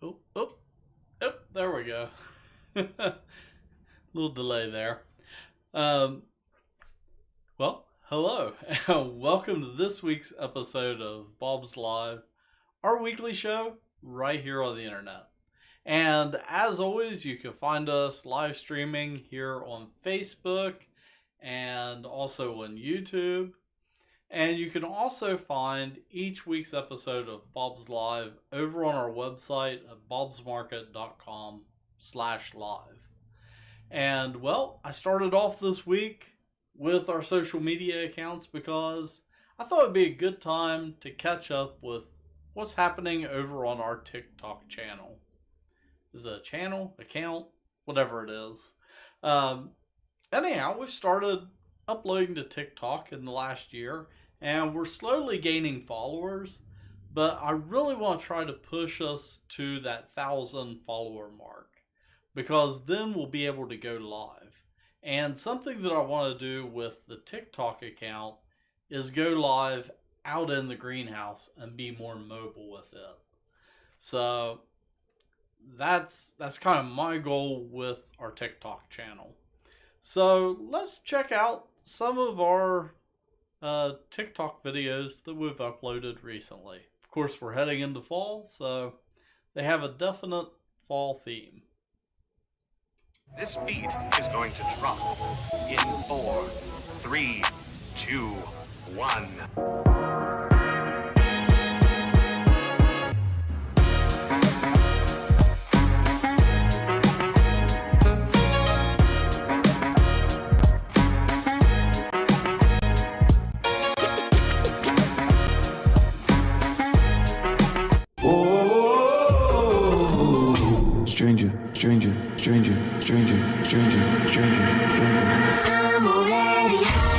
Oh, oh, oh, there we go. Little delay there. Um, well, hello, and welcome to this week's episode of Bob's Live, our weekly show right here on the internet. And as always, you can find us live streaming here on Facebook and also on YouTube. And you can also find each week's episode of Bob's Live over on our website at bobsmarket.com/live. And well, I started off this week with our social media accounts because I thought it'd be a good time to catch up with what's happening over on our TikTok channel. Is it a channel, account, whatever it is? Um, Anyhow, we've started uploading to TikTok in the last year, and we're slowly gaining followers. But I really want to try to push us to that 1,000 follower mark, because then we'll be able to go live. And something that I want to do with the TikTok account is go live out in the greenhouse and be more mobile with it. So that's kind of my goal with our TikTok channel. So let's check out some of our TikTok videos that we've uploaded recently. Of course, we're heading into fall, so they have a definite fall theme. This beat is going to drop in 4, 3, 2, 1. Stranger, stranger, stranger, stranger, stranger, stranger, stranger. I'm already high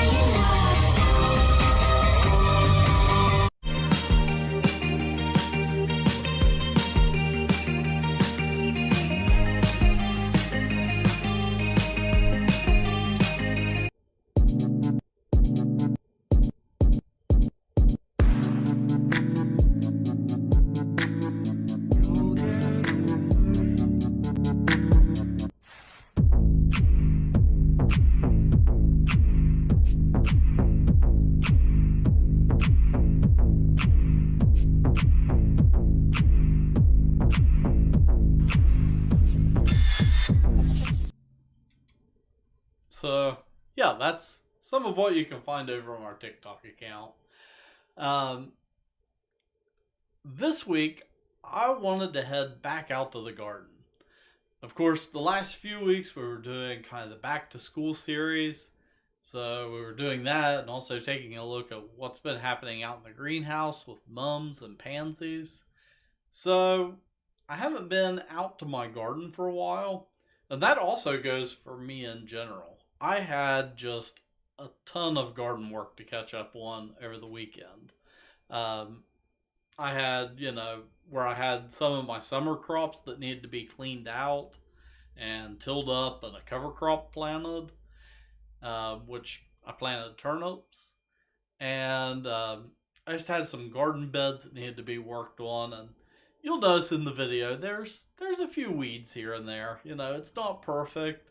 So, yeah, that's some of what you can find over on our TikTok account. Um, this week, I wanted to head back out to the garden. Of course, the last few weeks we were doing kind of the back to school series. So we were doing that and also taking a look at what's been happening out in the greenhouse with mums and pansies. So I haven't been out to my garden for a while. And that also goes for me in general. I had just a ton of garden work to catch up on over the weekend. Um, I had, where I had some of my summer crops that needed to be cleaned out and tilled up and a cover crop planted, which I planted turnips. And I just had some garden beds that needed to be worked on. And you'll notice in the video, there's a few weeds here and there. It's not perfect.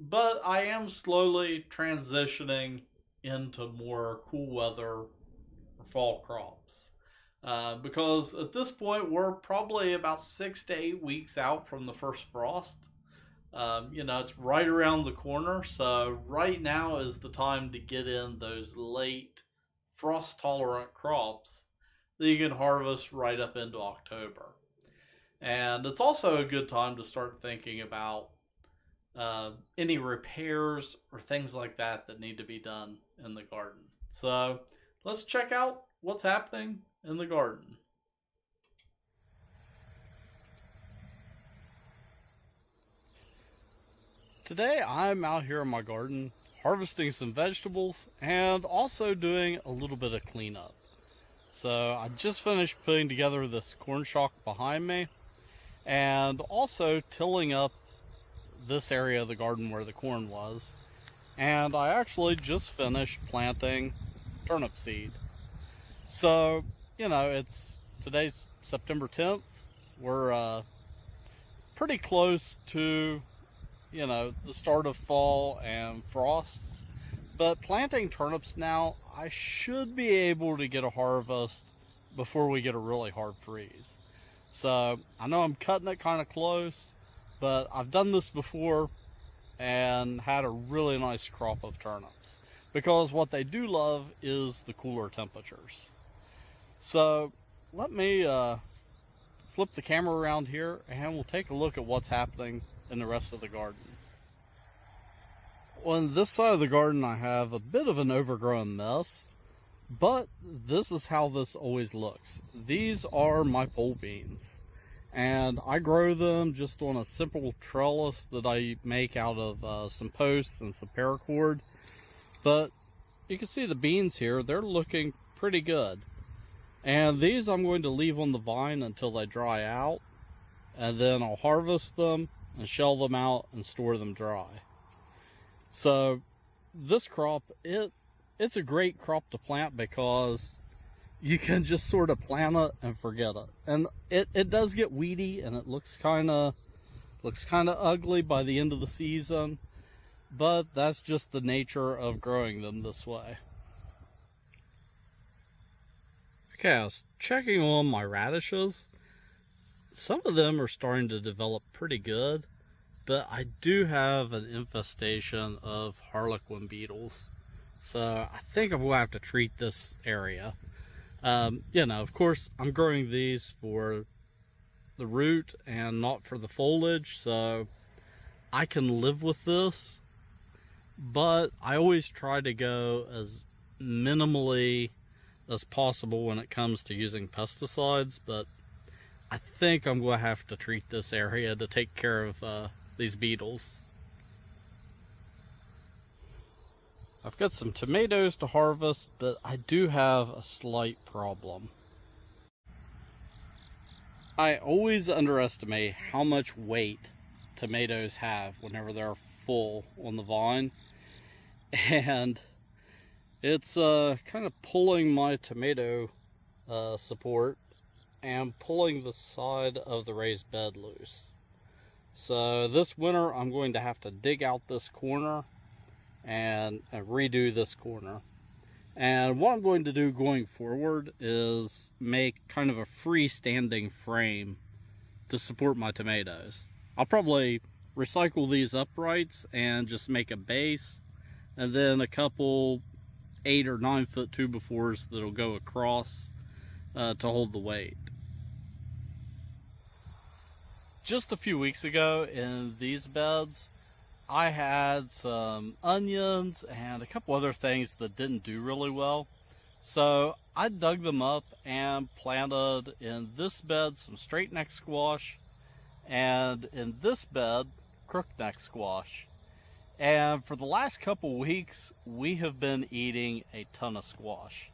But I am slowly transitioning into more cool weather fall crops. Because at this point, we're probably about 6 to 8 weeks out from the first frost. It's right around the corner. So right now is the time to get in those late frost tolerant crops that you can harvest right up into October. And it's also a good time to start thinking about any repairs or things like that that need to be done in the garden. So let's check out what's happening in the garden. Today I'm out here in my garden harvesting some vegetables and also doing a little bit of cleanup. So I just finished putting together this corn shock behind me and also tilling up this area of the garden where the corn was. And I actually just finished planting turnip seed. So, it's today's September 10th. We're pretty close to, the start of fall and frosts. But planting turnips now, I should be able to get a harvest before we get a really hard freeze. So I know I'm cutting it kind of close, but I've done this before and had a really nice crop of turnips, because what they do love is the cooler temperatures. So let me flip the camera around here and we'll take a look at what's happening in the rest of the garden. On this side of the garden I have a bit of an overgrown mess, but this is how this always looks. These are my pole beans, and I grow them just on a simple trellis that I make out of some posts and some paracord. But you can see the beans here, they're looking pretty good. And these I'm going to leave on the vine until they dry out, and then I'll harvest them and shell them out and store them dry. So this crop, it's a great crop to plant because you can just sort of plant it and forget it. And it does get weedy and it looks kind of ugly by the end of the season, but that's just the nature of growing them this way. Okay, I was checking on my radishes. Some of them are starting to develop pretty good, but I do have an infestation of harlequin beetles. So I think I'm going to have to treat this area. Of course, I'm growing these for the root and not for the foliage, so I can live with this. But I always try to go as minimally as possible when it comes to using pesticides, but I think I'm going to have to treat this area to take care of these beetles. I've got some tomatoes to harvest, but I do have a slight problem. I always underestimate how much weight tomatoes have whenever they're full on the vine, and it's kind of pulling my tomato support and pulling the side of the raised bed loose. So this winter I'm going to have to dig out this corner and redo this corner. And what I'm going to do going forward is make kind of a freestanding frame to support my tomatoes. I'll probably recycle these uprights and just make a base, and then a couple 8 or 9 foot 2x4s that'll go across to hold the weight. Just a few weeks ago in these beds, I had some onions and a couple other things that didn't do really well. So I dug them up and planted in this bed some straight neck squash, and in this bed crookneck squash. And for the last couple weeks, we have been eating a ton of squash.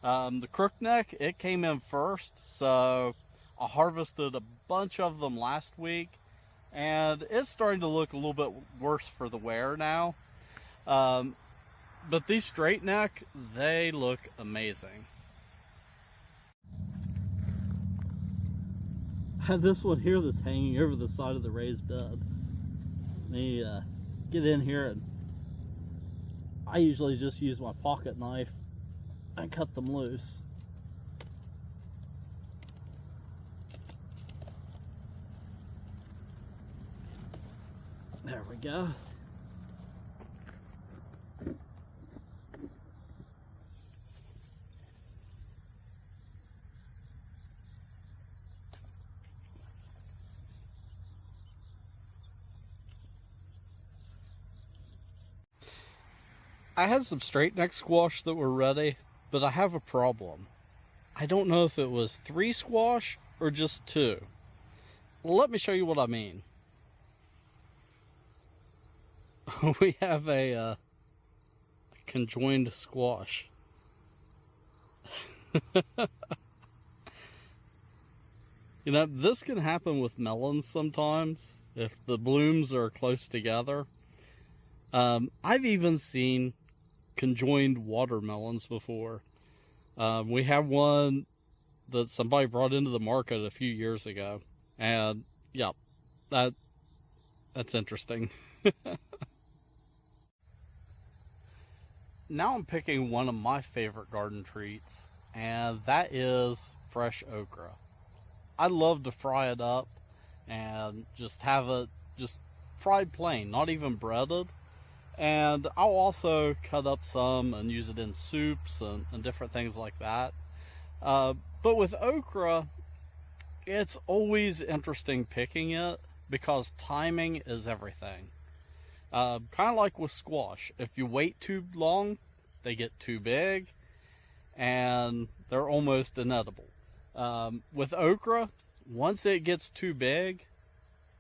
The crookneck, it came in first, so I harvested a bunch of them last week, and it's starting to look a little bit worse for the wear now. But these straight neck, they look amazing. I have this one here that's hanging over the side of the raised bed. Let me get in here, and I usually just use my pocket knife and cut them loose. There we go. I had some straight neck squash that were ready, but I have a problem. I don't know if it was 3 squash or just 2. Well, let me show you what I mean. We have a conjoined squash. This can happen with melons sometimes if the blooms are close together. I've even seen conjoined watermelons before. We have one that somebody brought into the market a few years ago. And yeah, that's interesting. Now I'm picking one of my favorite garden treats, and that is fresh okra. I love to fry it up and just have it just fried plain, not even breaded. And I'll also cut up some and use it in soups and different things like that. But with okra, it's always interesting picking it because timing is everything. Kind of like with squash. If you wait too long, they get too big and they're almost inedible. With okra, once it gets too big,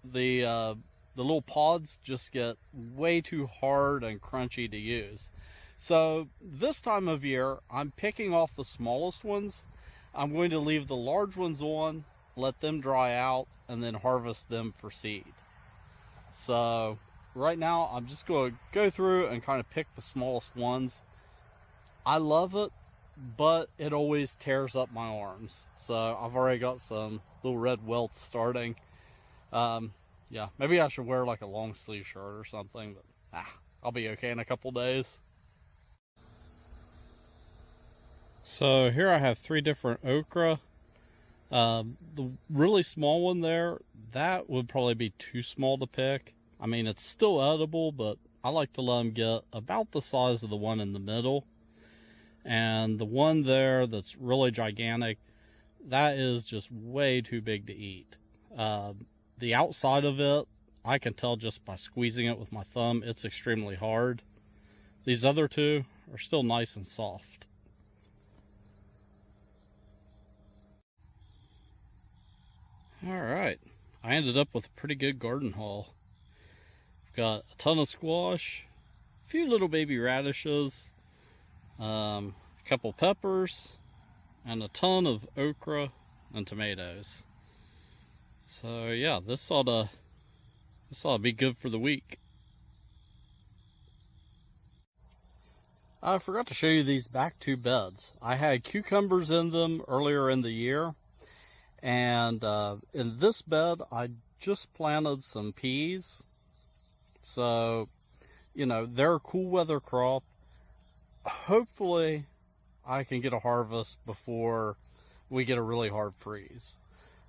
the little pods just get way too hard and crunchy to use. So this time of year, I'm picking off the smallest ones. I'm going to leave the large ones on, let them dry out, and then harvest them for seed. So right now, I'm just going to go through and kind of pick the smallest ones. I love it, but it always tears up my arms. So I've already got some little red welts starting. Yeah, maybe I should wear like a long sleeve shirt or something, but I'll be okay in a couple days. So here I have 3 different okra. The really small one there, that would probably be too small to pick. I mean, it's still edible, but I like to let them get about the size of the one in the middle. And the one there that's really gigantic, that is just way too big to eat. The outside of it, I can tell just by squeezing it with my thumb, it's extremely hard. These other 2 are still nice and soft. Alright, I ended up with a pretty good garden haul. Got a ton of squash, a few little baby radishes, a couple peppers, and a ton of okra and tomatoes. So yeah, this ought to be good for the week. I forgot to show you these back 2 beds. I had cucumbers in them earlier in the year, and in this bed I just planted some peas. So, you know, they're a cool weather crop. Hopefully I can get a harvest before we get a really hard freeze.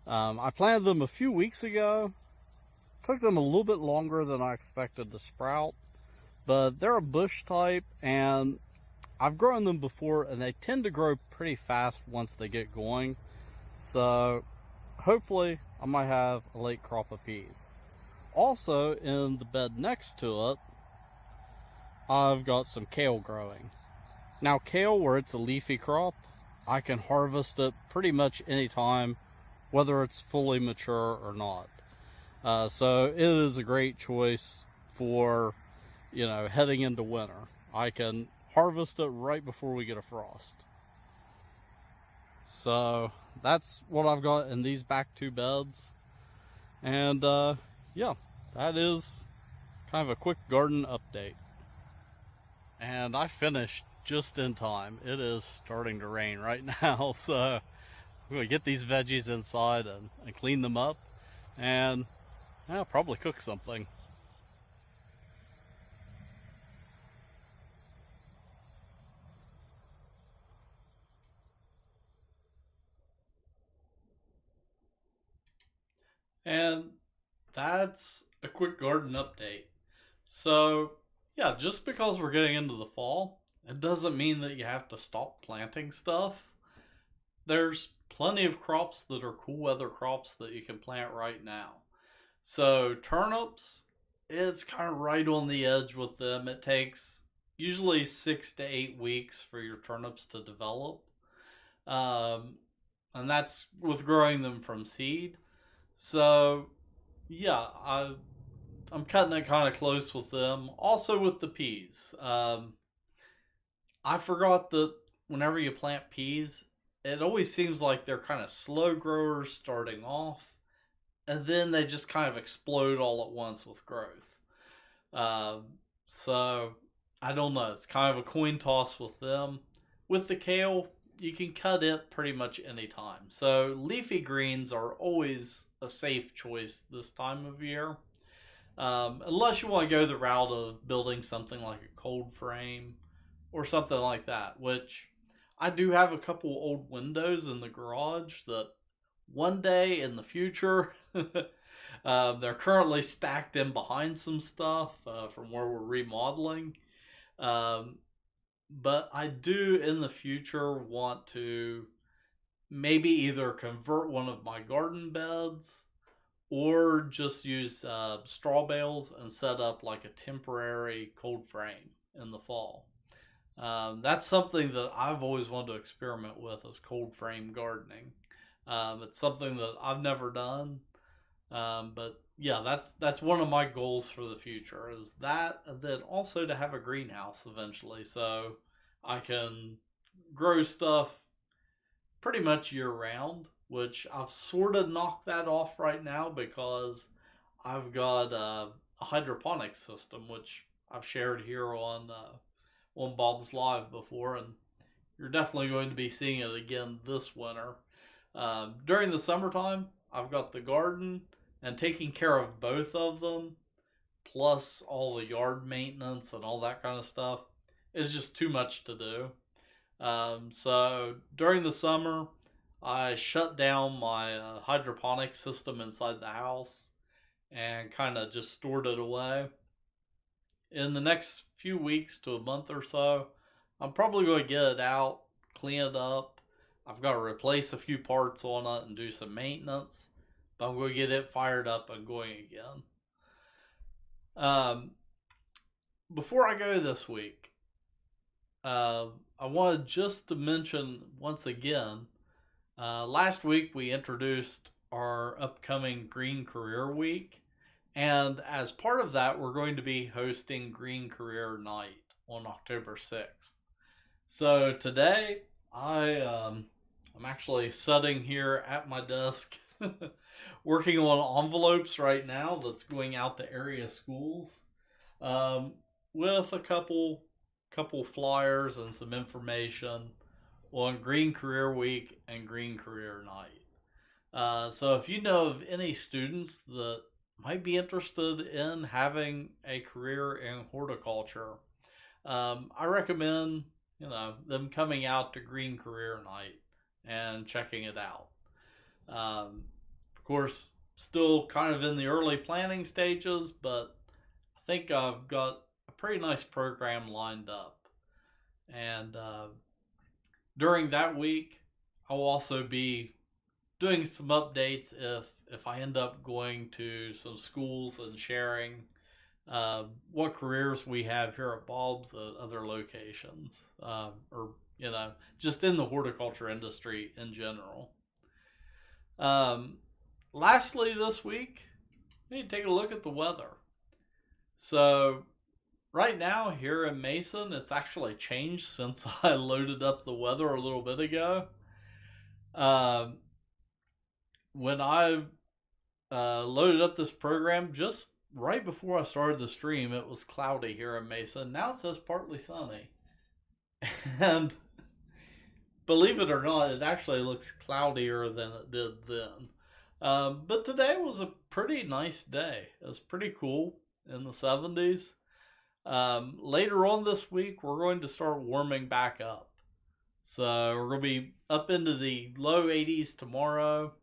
I planted them a few weeks ago. Took them a little bit longer than I expected to sprout, but they're a bush type, and I've grown them before, and they tend to grow pretty fast once they get going. So hopefully I might have a late crop of peas. Also, in the bed next to it, I've got some kale growing. Now, kale, where it's a leafy crop, I can harvest it pretty much any time, whether it's fully mature or not. So it is a great choice for, you know, heading into winter. I can harvest it right before we get a frost. So that's what I've got in these back 2 beds. And yeah, that is kind of a quick garden update. And I finished just in time. It is starting to rain right now, so I'm gonna get these veggies inside and clean them up, and I'll probably cook something. And that's a quick garden update. So, yeah, just because we're getting into the fall, it doesn't mean that you have to stop planting stuff. There's plenty of crops that are cool weather crops that you can plant right now. So, turnips, it's kind of right on the edge with them. It takes usually 6 to 8 weeks for your turnips to develop. And that's with growing them from seed. So, yeah, I'm cutting it kind of close with them. Also with the peas. I forgot that whenever you plant peas, it always seems like they're kind of slow growers starting off, and then they just kind of explode all at once with growth. So, I don't know. It's kind of a coin toss with them. With the kale, you can cut it pretty much any time. So leafy greens are always a safe choice this time of year. Unless you want to go the route of building something like a cold frame or something like that, which I do have a couple old windows in the garage that one day in the future, they're currently stacked in behind some stuff from where we're remodeling. Um, but I do in the future want to maybe either convert one of my garden beds or just use straw bales and set up like a temporary cold frame in the fall. That's something that I've always wanted to experiment with is cold frame gardening. It's something that I've never done, but yeah, that's one of my goals for the future is that, and then also to have a greenhouse eventually, so I can grow stuff pretty much year round. Which I've sort of knocked that off right now because I've got a hydroponics system, which I've shared here on Bob's Live before, and you're definitely going to be seeing it again this winter. During the summertime, I've got the garden, and taking care of both of them, plus all the yard maintenance and all that kind of stuff, is just too much to do. So during the summer, I shut down my hydroponic system inside the house and kind of just stored it away. In the next few weeks to a month or so, I'm probably going to get it out, clean it up. I've got to replace a few parts on it and do some maintenance, but I'm going to get it fired up and going again. Before I go this week, I wanted just to mention once again, last week we introduced our upcoming Green Career Week, and as part of that, we're going to be hosting Green Career Night on October 6th. So today, I'm actually sitting here at my desk working on envelopes right now that's going out to area schools with a couple flyers and some information on Green Career Week and Green Career Night. So if you know of any students that might be interested in having a career in horticulture, I recommend them coming out to Green Career Night and checking it out. Of course, still kind of in the early planning stages, but I think I've got a pretty nice program lined up. And during that week, I'll also be doing some updates if I end up going to some schools and sharing what careers we have here at Bob's at other locations, or just in the horticulture industry in general. Lastly, this week, we need to take a look at the weather. So right now here in Mason, it's actually changed since I loaded up the weather a little bit ago. When I loaded up this program, just right before I started the stream, it was cloudy here in Mason. Now it says partly sunny. And believe it or not, it actually looks cloudier than it did then. But today was a pretty nice day. It was pretty cool in the 70s. Later on this week, we're going to start warming back up. So we're going to be up into the low 80s tomorrow,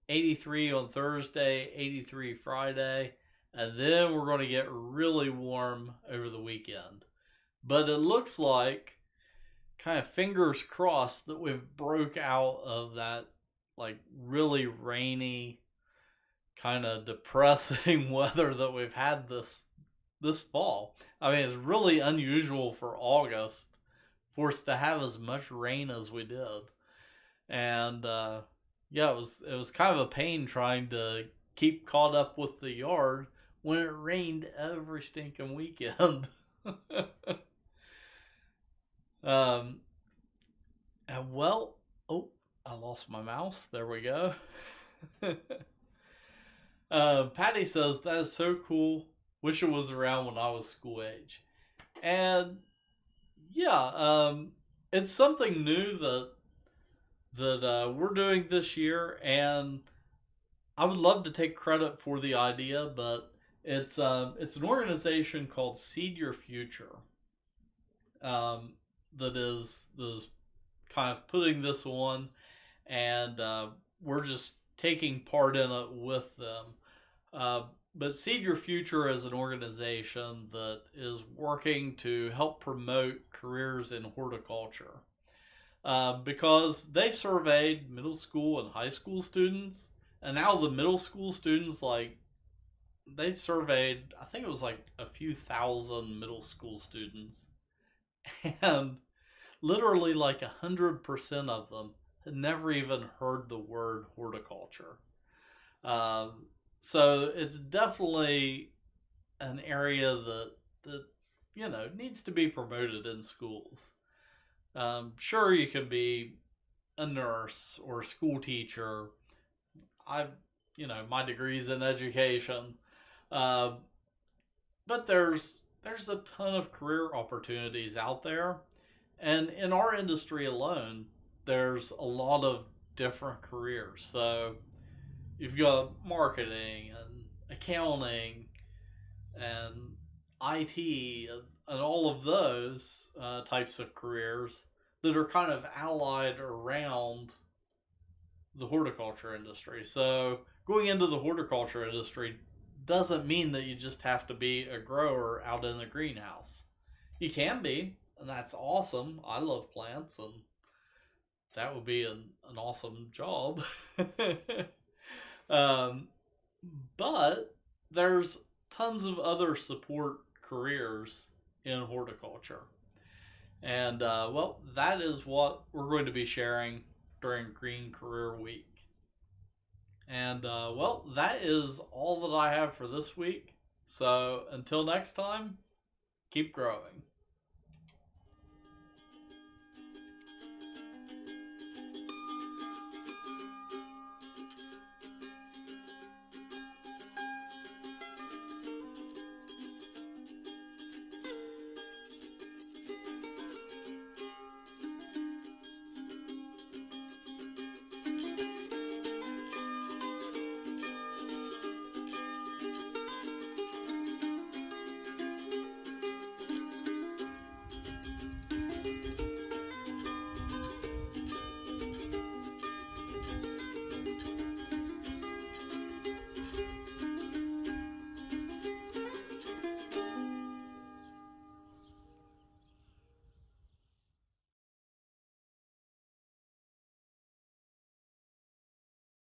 83 on Thursday, 83 Friday, and then we're going to get really warm over the weekend. But it looks like, kind of fingers crossed, that we've broke out of that like really rainy, kind of depressing weather that we've had this fall. I mean, it's really unusual for August for us to have as much rain as we did. And yeah, it was kind of a pain trying to keep caught up with the yard when it rained every stinking weekend. And well, oh, I lost my mouse. There we go. Patty says, that is so cool. Wish it was around when I was school age. And yeah, it's something new that that we're doing this year, and I would love to take credit for the idea, but it's an organization called Seed Your Future, that is kind of putting this on, and we're just taking part in it with them. But Seed Your Future is an organization that is working to help promote careers in horticulture. Because they surveyed middle school and high school students, and now the middle school students, like, they surveyed, I think it was like a few thousand middle school students, and literally like 100% of them had never even heard the word horticulture. So it's definitely an area that needs to be promoted in schools. Sure, you can be a nurse or a school teacher. My degree's in education, but there's a ton of career opportunities out there, and in our industry alone, there's a lot of different careers. So you've got marketing and accounting and IT and all of those types of careers that are kind of allied around the horticulture industry. So going into the horticulture industry doesn't mean that you just have to be a grower out in the greenhouse. You can be, and that's awesome. I love plants, and that would be an awesome job. But there's tons of other support careers in horticulture. And, that is what we're going to be sharing during Green Career Week. And, that is all that I have for this week. So until next time, keep growing.